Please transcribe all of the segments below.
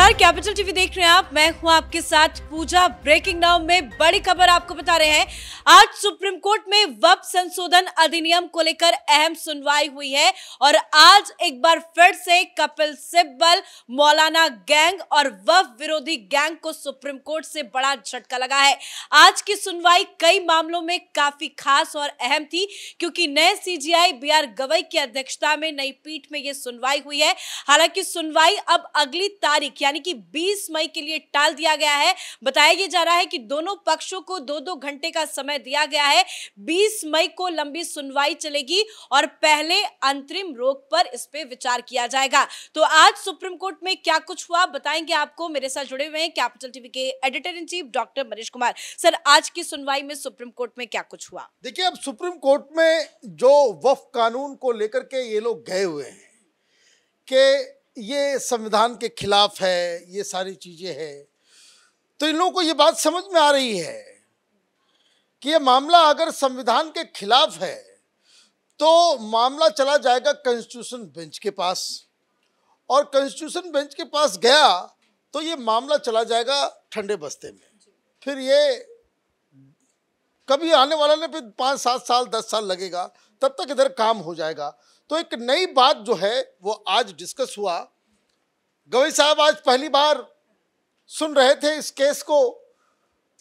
नमस्कार, capital TV देख रहे हैं आप। मैं हूं आपके साथ पूजा। ब्रेकिंग नाउ में बड़ी खबर आपको बता रहे हैं। आज सुप्रीम कोर्ट में वक्फ संशोधन अधिनियम को लेकर अहम सुनवाई हुई है और आज एक बार फिर से कपिल सिब्बल, मौलाना गैंग और वक्फ विरोधी गैंग को सुप्रीम कोर्ट से बड़ा झटका लगा है। आज की सुनवाई कई मामलों में काफी खास और अहम थी, क्योंकि नए सीजेआई बीआर गवई की अध्यक्षता में नई पीठ में यह सुनवाई हुई है। हालांकि सुनवाई अब अगली तारीख यानी कि 20 मई के लिए टाल दिया गया है। बताया यह जा रहा है कि दोनों पक्षों को 2-2 घंटे का समय दिया गया है। 20 मई को लंबी सुनवाई चलेगी और पहले अंतरिम रोक पर इस पे विचार किया जाएगा। तो आज सुप्रीम कोर्ट में क्या कुछ हुआ बताएंगे आपको। मेरे साथ जुड़े हुए हैं कैपिटल टीवी के editor in chief doctor Manish Kumar. Sir, आज की सुनवाई में सुप्रीम कोर्ट में क्या कुछ हुआ? देखिए, अब सुप्रीम कोर्ट में जो वक्फ कानून को लेकर के ये लोग गए हुए हैं कि ये संविधान के खिलाफ है, ये सारी चीजें हैं, तो इन लोगों को ये बात समझ में आ रही है कि ये मामला अगर संविधान के खिलाफ है तो मामला चला जाएगा कॉन्स्टिट्यूशन बेंच के पास, और कॉन्स्टिट्यूशन बेंच के पास गया तो ये मामला चला जाएगा ठंडे बस्ते में। फिर ये कभी आने वाला नहीं, फिर 5-7 साल 10 साल लगेगा, तब तक इधर काम हो जाएगा। तो एक नई बात जो है वो आज डिस्कस हुआ। गवई साहब आज पहली बार सुन रहे थे इस केस को,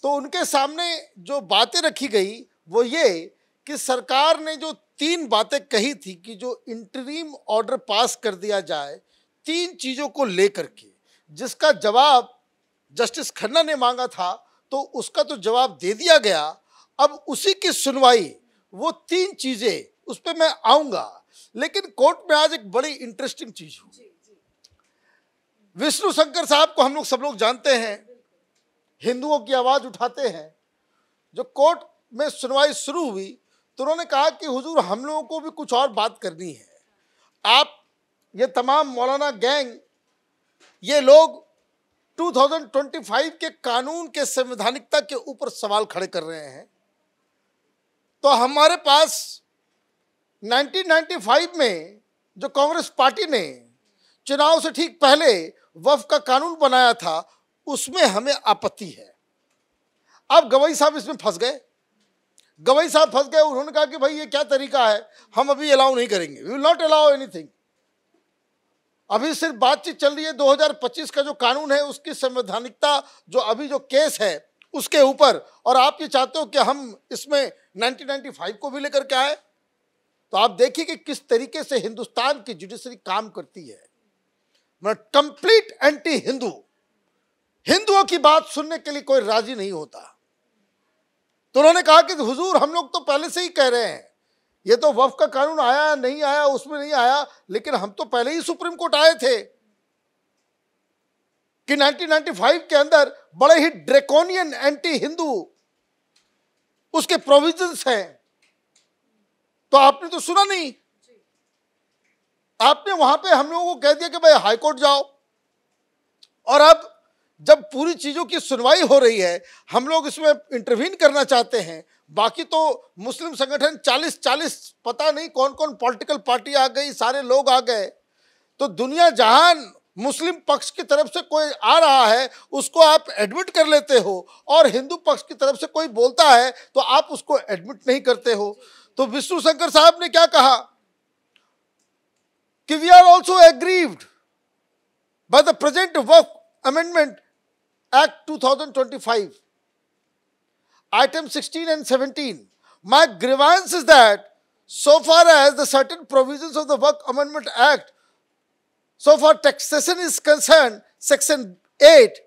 तो उनके सामने जो बातें रखी गई वो ये कि सरकार ने जो 3 बातें कही थी कि जो इंटरिम ऑर्डर पास कर दिया जाए 3 चीज़ों को लेकर के, जिसका जवाब जस्टिस खन्ना ने मांगा था, तो उसका तो जवाब दे दिया गया। अब उसी की सुनवाई, वो 3 चीज़ें, उस पर मैं आऊँगा। लेकिन कोर्ट में आज एक बड़ी इंटरेस्टिंग चीज हुई। विष्णु शंकर साहब को हम लोग सब लोग जानते हैं, हिंदुओं की आवाज उठाते हैं। जो कोर्ट में सुनवाई शुरू हुई तो उन्होंने कहा कि हुजूर, हम लोगों को भी कुछ और बात करनी है। आप ये तमाम मौलाना गैंग, ये लोग 2025 के कानून के संवैधानिकता के ऊपर सवाल खड़े कर रहे हैं। तो हमारे पास 1995 में जो कांग्रेस पार्टी ने चुनाव से ठीक पहले वक्फ का कानून बनाया था, उसमें हमें आपत्ति है। अब गवई साहब इसमें फंस गए। उन्होंने कहा कि भाई ये क्या तरीका है, हम अभी अलाउ नहीं करेंगे, we will not allow anything. अभी सिर्फ बातचीत चल रही है 2025 का जो कानून है उसकी संवैधानिकता, जो अभी जो केस है उसके ऊपर, और आप ये चाहते हो कि हम इसमें 1995 को भी लेकर के आए। तो आप देखिए कि किस तरीके से हिंदुस्तान की जुडिशरी काम करती है। मतलब कंप्लीट एंटी हिंदू, हिंदुओं की बात सुनने के लिए कोई राजी नहीं होता। तो उन्होंने कहा कि हुजूर, हम लोग तो पहले से ही कह रहे हैं, ये तो वक्फ का कानून आया नहीं आया उसमें नहीं आया, लेकिन हम तो पहले ही सुप्रीम कोर्ट आए थे कि 1995 के अंदर बड़े ही ड्रैकोनियन एंटी हिंदू उसके प्रोविजंस हैं। तो आपने तो सुना नहीं, आपने वहां पे हम लोगों को कह दिया कि भाई हाई कोर्ट जाओ। और अब जब पूरी चीजों की सुनवाई हो रही है, हम लोग इसमें इंटरवीन करना चाहते हैं। बाकी तो मुस्लिम संगठन 40 पता नहीं कौन कौन पॉलिटिकल पार्टी आ गई, सारे लोग आ गए। तो दुनिया जहान मुस्लिम पक्ष की तरफ से कोई आ रहा है उसको आप एडमिट कर लेते हो, और हिंदू पक्ष की तरफ से कोई बोलता है तो आप उसको एडमिट नहीं करते हो। तो विष्णु शंकर साहब ने क्या कहा कि we are also aggrieved by the present Waqf amendment act 2025 item 16 and 17. My grievance is that so far as the certain provisions of the Waqf Amendment Act, so far taxation is concerned, section 8,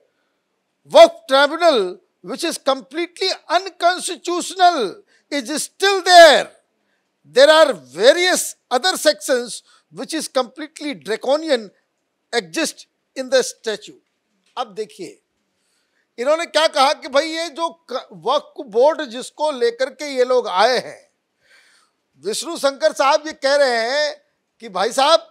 Waqf Tribunal, which is completely unconstitutional, is still there. There are various other sections which is completely draconian exist in the statute. अब देखिए इन्होंने क्या कहा कि भाई ये जो वक्फ board जिसको लेकर के ये लोग आए हैं, विष्णु शंकर साहब ये कह रहे हैं कि भाई साहब,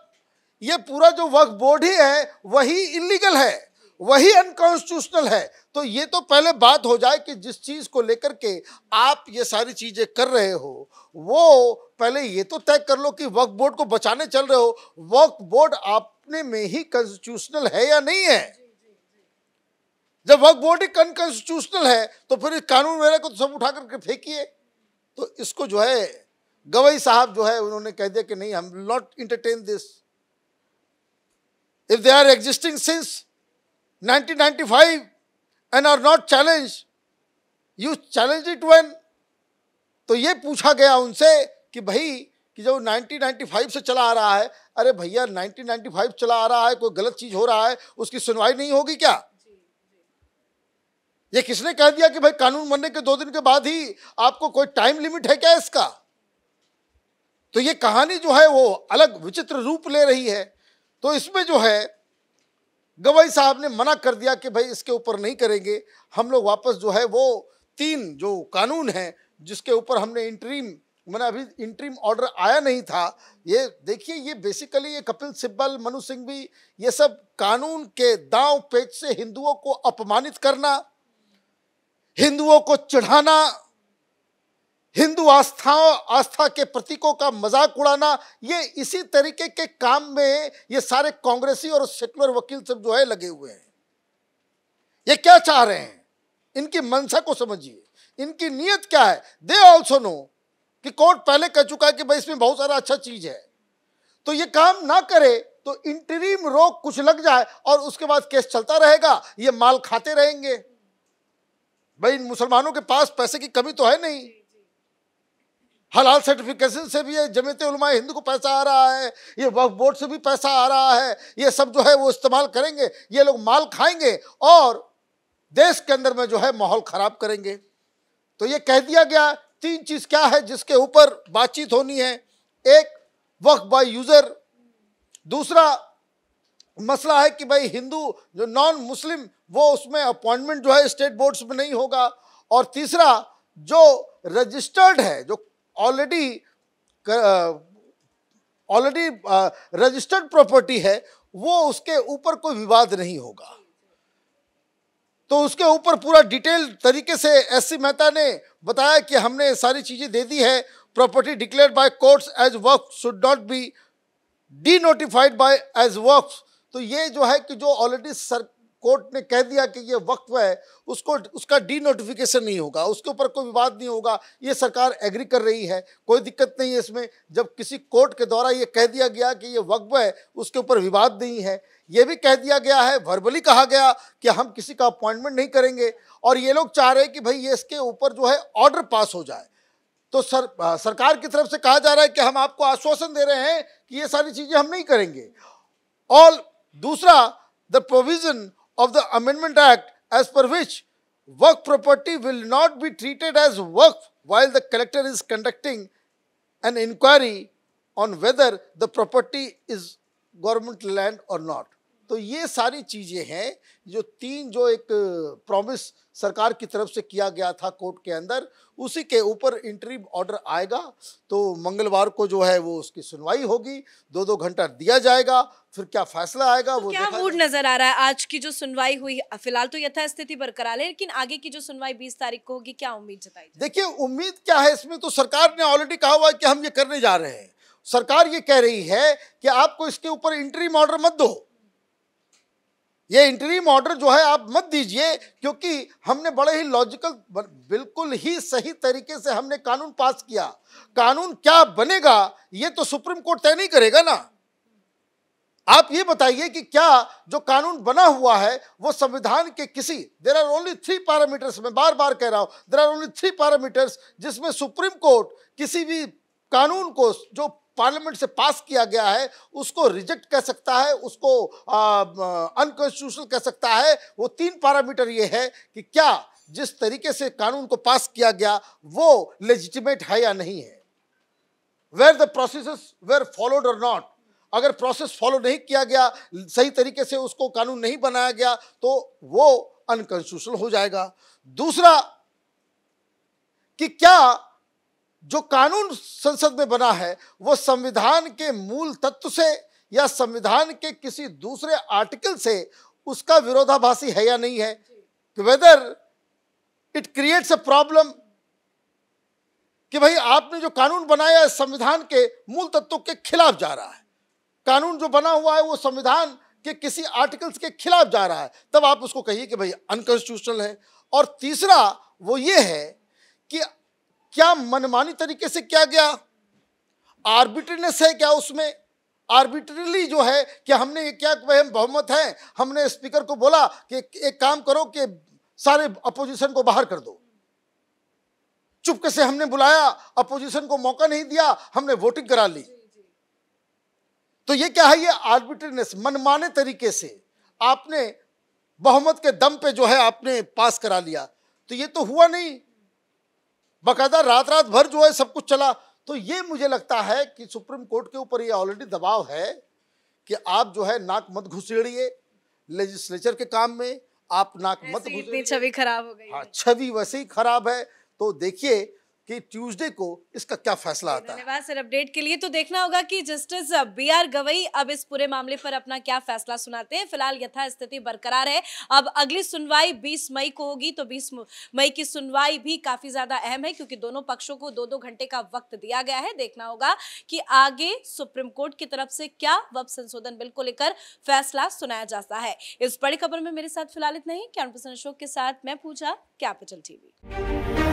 ये पूरा जो वक्फ बोर्ड ही है वही इलीगल है, वही अनकॉन्स्टिट्यूशनल है। तो ये तो पहले बात हो जाए कि जिस चीज को लेकर के आप ये सारी चीजें कर रहे हो, वो पहले ये तो तय कर लो कि वक्फ बोर्ड को बचाने चल रहे हो, वक्फ बोर्ड अपने में ही कॉन्स्टिट्यूशनल है या नहीं है। जब वक्फ बोर्ड ही अनकॉन्स्टिट्यूशनल है तो फिर इस कानून मेरे को तो सब उठा करके फेंकिए। तो इसको जो है गवई साहब जो है उन्होंने कह दिया कि नहीं, हम not entertain this. If they are existing since 1995 and are not challenge, you challenge it when. तो ये पूछा गया उनसे कि भाई कि जो 1995 से चला आ रहा है, अरे भैया 1995 चला आ रहा है, कोई गलत चीज हो रहा है, उसकी सुनवाई नहीं होगी क्या? ये किसने कह दिया कि भाई कानून बनने के 2 दिन के बाद ही आपको कोई टाइम लिमिट है क्या इसका? तो ये कहानी जो है वो अलग विचित्र रूप ले रही है। तो इसमें जो है गवई साहब ने मना कर दिया कि भाई इसके ऊपर नहीं करेंगे हम लोग। वापस जो है वो 3 जो कानून हैं जिसके ऊपर हमने अभी इंटरिम ऑर्डर आया नहीं था। ये देखिए, ये बेसिकली ये कपिल सिब्बल, मनु सिंघवी, ये सब कानून के दांव पेच से हिंदुओं को अपमानित करना, हिंदुओं को चिढ़ाना, हिंदू आस्था के प्रतीकों का मजाक उड़ाना, ये इसी तरीके के काम में ये सारे कांग्रेसी और सेकुलर वकील सब जो है लगे हुए हैं। ये क्या चाह रहे हैं? इनकी मंशा को समझिए, इनकी नीयत क्या है। दे ऑल्सो नो कि कोर्ट पहले कह चुका है कि भाई इसमें बहुत सारा अच्छा चीज है, तो ये काम ना करे तो इंटरिम रोक कुछ लग जाए और उसके बाद केस चलता रहेगा, ये माल खाते रहेंगे। भाई इन मुसलमानों के पास पैसे की कमी तो है नहीं, हलाल सर्टिफिकेशन से भी ये जमीयत उलमा हिंद को पैसा आ रहा है, ये वक्फ बोर्ड से भी पैसा आ रहा है, ये सब जो है वो इस्तेमाल करेंगे, ये लोग माल खाएंगे और देश के अंदर में जो है माहौल खराब करेंगे। तो ये कह दिया गया 3 चीज क्या है जिसके ऊपर बातचीत होनी है। एक, वक्फ बाय यूजर। दूसरा मसला है कि भाई हिंदू जो नॉन मुस्लिम वो उसमें अपॉइंटमेंट जो है स्टेट बोर्ड्स में नहीं होगा। और तीसरा, जो रजिस्टर्ड है, जो ऑलरेडी रजिस्टर्ड प्रॉपर्टी है, वो उसके ऊपर कोई विवाद नहीं होगा। तो उसके ऊपर पूरा डिटेल तरीके से एससी मेहता ने बताया कि हमने सारी चीजें दे दी है। Property declared by courts as waqf should not be denotified by as waqf. तो ये जो है कि जो ऑलरेडी कोर्ट ने कह दिया कि ये वक्फ है, उसका डी नोटिफिकेशन नहीं होगा, उसके ऊपर कोई विवाद नहीं होगा। ये सरकार एग्री कर रही है, कोई दिक्कत नहीं है इसमें। जब किसी कोर्ट के द्वारा ये कह दिया गया कि ये वक्फ है, उसके ऊपर विवाद नहीं है। ये भी कह दिया गया है, वर्बली कहा गया कि हम किसी का अपॉइंटमेंट नहीं करेंगे। और ये लोग चाह रहे हैं कि भाई ये इसके ऊपर जो है ऑर्डर पास हो जाए। तो सरकार की तरफ से कहा जा रहा है कि हम आपको आश्वासन दे रहे हैं कि ये सारी चीजें हम नहीं करेंगे। और दूसरा, the provision of the Amendment Act as per which work property will not be treated as work while the collector is conducting an inquiry on whether the property is government land or not। तो ये सारी चीजें हैं जो 3 जो एक promise सरकार की तरफ से किया गया था कोर्ट के अंदर, उसी के ऊपर इंटरिम ऑर्डर आएगा। तो मंगलवार को जो है वो उसकी सुनवाई होगी, 2-2 घंटा दिया जाएगा, फिर क्या फैसला आएगा तो वो क्या मूड नजर आ रहा है? आज की जो सुनवाई हुई, फिलहाल तो यथास्थिति बरकरार है, लेकिन आगे की जो सुनवाई 20 तारीख को होगी, क्या उम्मीद जताई जाए? देखिए, उम्मीद क्या है इसमें, तो सरकार ने ऑलरेडी कहा हुआ है कि हम ये करने जा रहे हैं। सरकार ये कह रही है कि आपको इसके ऊपर इंटरिम ऑर्डर मत दो, ये इंटरिम ऑर्डर जो है आप मत दीजिए, क्योंकि हमने बड़े ही लॉजिकल, बिल्कुल ही सही तरीके से हमने कानून पास किया। कानून क्या बनेगा ये तो सुप्रीम कोर्ट तय नहीं करेगा ना। आप ये बताइए कि क्या जो कानून बना हुआ है वो संविधान के किसी, देयर आर ओनली 3 पैरामीटर्स, मैं बार बार कह रहा हूं, देयर आर ओनली 3 पैरामीटर्स जिसमें सुप्रीम कोर्ट किसी भी कानून को जो पार्लियामेंट से पास किया गया है उसको रिजेक्ट कर सकता है, उसको अनकॉन्स्टिट्यूशनल कर सकता है। वो 3 पैरामीटर ये है कि क्या जिस तरीके से कानून को पास किया गया वो लेजिटिमेट है या नहीं है, where the processes were followed और नॉट। अगर प्रोसेस फॉलो नहीं किया गया, सही तरीके से उसको कानून नहीं बनाया गया, तो वो अनकॉन्स्टिट्यूशनल हो जाएगा। दूसरा कि क्या जो कानून संसद में बना है वो संविधान के मूल तत्व से या संविधान के किसी दूसरे आर्टिकल से उसका विरोधाभासी है या नहीं है, whether it creates a problem कि भाई आपने जो कानून बनाया है संविधान के मूल तत्वों के खिलाफ जा रहा है। कानून जो बना हुआ है वो संविधान कि किसी आर्टिकल्स के खिलाफ जा रहा है, तब आप उसको कहिए कि भाई अनकॉन्स्टिट्यूशनल है। और तीसरा वो ये है कि क्या मनमानी तरीके से किया गया, आर्बिट्रीनेस है क्या उसमें, आर्बिट्रीली जो है कि हमने ये क्या, हम बहुमत है, हमने स्पीकर को बोला कि एक काम करो कि सारे अपोजिशन को बाहर कर दो, चुपके से हमने बुलाया, अपोजिशन को मौका नहीं दिया, हमने वोटिंग करा ली। तो ये क्या है, ये आर्बिट्रीनेस, मनमाने तरीके से आपने बहुमत के दम पे जो है आपने पास करा लिया। तो ये तो हुआ नहीं, बाकायदा रात रात भर जो है सब कुछ चला। तो ये मुझे लगता है कि सुप्रीम कोर्ट के ऊपर ये ऑलरेडी दबाव है कि आप जो है नाक मत घुसेड़िए लेजिस्लेचर के काम में, आप नाक मत घुसेड़िए। इतनी छवि खराब हो गई। हाँ, छवि वैसे ही खराब है। तो देखिए कि ट्यूसडे को इसका क्या फैसला आता है। धन्यवाद सर अपडेट के लिए। तो देखना होगा कि जस्टिस बी.आर. गवई अब इस पूरे मामले पर अपना क्या फैसला सुनाते हैं। फिलहाल यथास्थिति बरकरार है। अब अगली सुनवाई 20 मई को होगी, तो 20 मई की सुनवाई भी काफी ज्यादा अहम है क्योंकि दोनों पक्षों को 2-2 घंटे का वक्त दिया गया है। देखना होगा कि आगे सुप्रीम कोर्ट की तरफ से क्या वक्फ संशोधन बिल को लेकर फैसला सुनाया जाता है। इस बड़ी खबर में मेरे साथ फिलहाल इतना ही। कैमरा पर्सन अशोक के साथ मैं पूजा, कैपिटल टीवी।